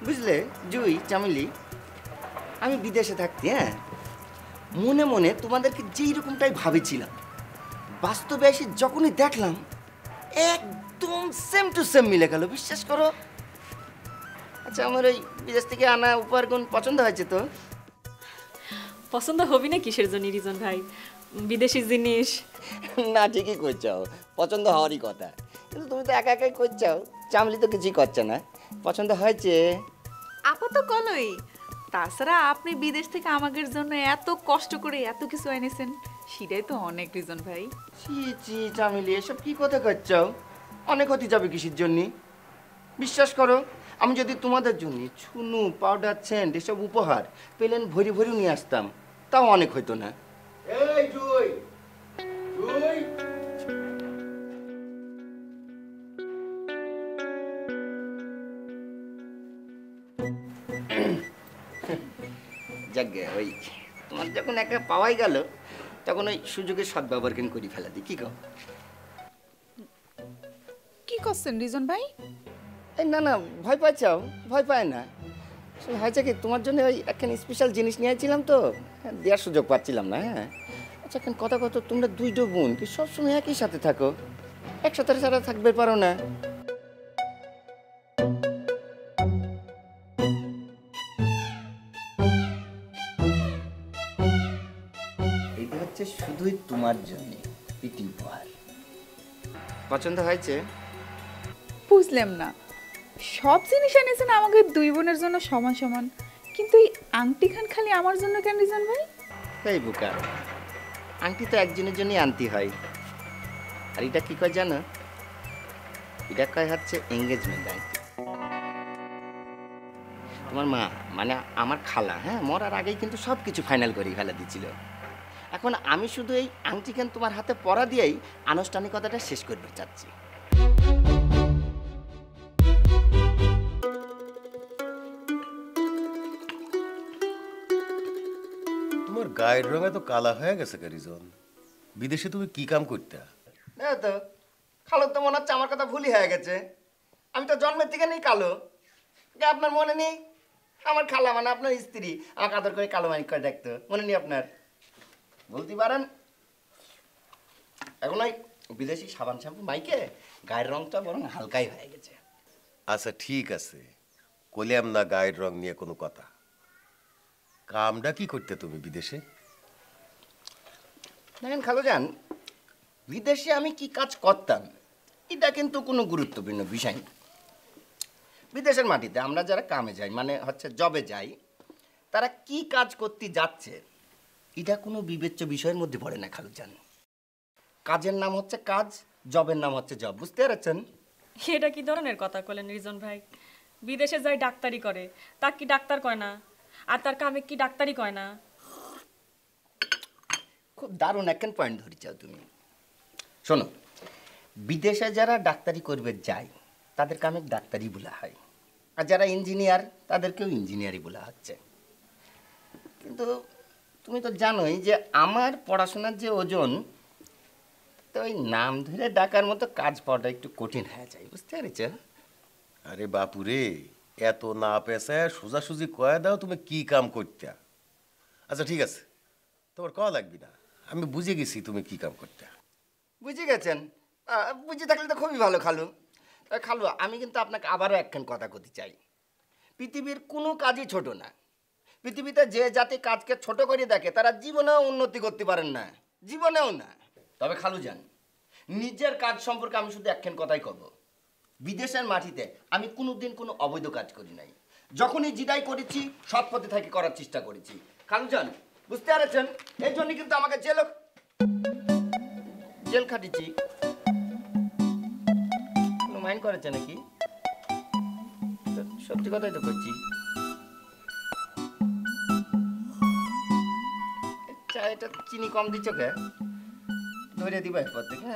বুঝলে জুই চামেলি, আমি বিদেশে থাকতে মনে মনে তোমাদেরকে যেই রকমটাই ভাবেছিলাম, বাস্তবে এসে যখনই দেখলাম একদম সেম টু সেম মিলে গেল, বিশ্বাস করো। আচ্ছা, আমার ওই বিদেশ থেকে আনা উপহারগুণ পছন্দ হয়েছে তো? পছন্দ হবি না কিসের জন্য রিজন ভাই? বিদেশি জিনিস। না, ঠিকই করছাও, পছন্দ হওয়ারই কথা, কিন্তু তুমি তো একা একাই করছাও, চামলি তো কিছুই করছে না। পছন্দ হয়েছে? আপা তো কলই। তাছাড়া আপনি বিদেশ থেকে আমাদের জন্য এত কষ্ট করে এত কিছু এনেছেন, সেটাই তো অনেক রিজন ভাই। ছি ছি চামেলি, এসব কি কথা করছাও? অনেক হতে যাবে কিসের জন্য? বিশ্বাস করো, আমি যদি তোমাদের জন্য ছুনু, পাউডার, সেন্ট এসব উপহার পেলেন ভরি ভরি নিয়ে আসতাম, তাও অনেক হইতো না। এই জুই, জুই, যাক গে, ওই তোমার যখন একা পাওয়াই গেল, তখন ওই সুযোগের সদ্ব্যবহার কেন করি ফেলা দিই, কি কও? কি করছেন রিজন ভাই? এই না না, ভয় পাচ্ছাও? ভয় পায় না। আসলে হয়েছে কি, তোমার জন্য ওই একখান স্পেশাল জিনিস নিয়েছিলাম তো, দেওয়ার সুযোগ পাচ্ছিলাম না। আচ্ছা, এখন কথা কত, তোমরা দুইটো বোন কি সবসময় একই সাথে থাকো? একসাথে ছাড়া থাকবে পারো না? এইটা হচ্ছে শুধুই তোমার জন্য প্রীতি উপহার। পছন্দ হয়েছে? বুঝলাম না, সব জিনিস এনেছেন আমাকে দুই বোনের জন্য সমান সমান, কিন্তু এই আংটি খান খালি আমার জন্য কেন রিজন ভাই? এই বুকা, আংটি তো একজনের জন্যই আনতে হয়। আর এটা কি কয় জানো? এটা কয় হচ্ছে এঙ্গেজমেন্ট আংটি। তোমার মা মানে আমার খালা মরার আগেই কিন্তু সব কিছু ফাইনাল করে ফেলা দিয়েছিল। এখন আমি শুধু এই আংটিখান তোমার হাতে পরা দিয়েই আনুষ্ঠানিকতাটা শেষ করতে চাচ্ছি। তোমার গায়ের রঙে তো কালা হয়ে গেছে রিজন। বিদেশে তুমি কি কাম করতে? তো খালো তো মনে হচ্ছে আমার কথা ভুলই হয়ে গেছে। আমি তো জন্মের থেকে নেই কালো। আপনার মনে নেই? আমার খালা মানে আপনার স্ত্রী আমাকে আদর করে কালো মানিক করে ডাকতো, মনে নেই আপনার? বলতে পারেন এখন ওই বিদেশি সাবান শ্যাম্পু মাইকে গায়ের রংটা বরং হালকাই হয়ে গেছে। আচ্ছা ঠিক আছে, কইলাম না গায়ের রং নিয়ে কোনো কথা। কামটা কি করতে তুমি বিদেশে? দেখেন খালুজান, বিদেশে আমি কি কাজ করতাম এটা কিন্তু কোনো গুরুত্বপূর্ণ বিষয় না। বিদেশের মাটিতে আমরা যারা কামে যাই মানে হচ্ছে জবে যাই, তারা কি কাজ করতে যাচ্ছে এটা কোনো বিবেচ্য বিষয়ের মধ্যে পড়ে না খালুজান। কাজের নাম হচ্ছে কাজ, জবের নাম হচ্ছে জব, বুঝতে পারছেন? এটা কি ধরনের কথা বলেন রিজন ভাই? বিদেশে যাই ডাক্তারি করে, তা কি ডাক্তার কয় না? আর তার কামে কি ডাক্তারি কয় না? খুব দারুণ একখান পয়েন্ট ধরেছাও তুমি। শোনো, বিদেশে যারা ডাক্তারি করবে যায় তাদের কামে ডাক্তারি বলা হয়, আর যারা ইঞ্জিনিয়ার তাদেরকেও ইঞ্জিনিয়ারই বলা হচ্ছে। কিন্তু তুমি তো জানোই যে আমার পড়াশোনার যে ওজন, তো ওই নাম ধরে ডাকার মতো কাজ পাওয়াটা একটু কঠিন হয়ে যায়, বুঝতে পেরেছ? আরে বাপুরে, এত না পেশায় সোজাসুজি কয়ে দাও তুমি কি কাম করতে। আচ্ছা ঠিক আছে, তোমার কওয়া লাগবি না, আমি বুঝে গেছি তুমি কি কাম করতে। বুঝে গেছেন? বুঝে থাকলে তো খুবই ভালো খালু। খালু, আমি কিন্তু আপনাকে আবারও একখান কথা বলতে চাই। পৃথিবীর কোনো কাজই ছোট না। পৃথিবীতে যে জাতি কাজকে ছোট করে দেখে তারা জীবনেও উন্নতি করতে পারেন না, জীবনেও না। তবে খালু যান, নিজের কাজ সম্পর্কে আমি শুধু একখান কথাই কব, বিদেশের মাটিতে আমি কোনোদিন কোনো অবৈধ কাজ করি নাই। যখনই জিদাই করেছি সৎ পথে থেকে করার চেষ্টা করেছি। খালু যান, বুঝতে পারছেন? এই জন্য কিন্তু আমাকে জেল খাটিছি। কোনো মাইন্ড করেছে নাকি? সত্যি কথাই তো করছি। চায়টা চিনি কম দিচ্ছ কে? ধরে দিবা এরপর থেকে।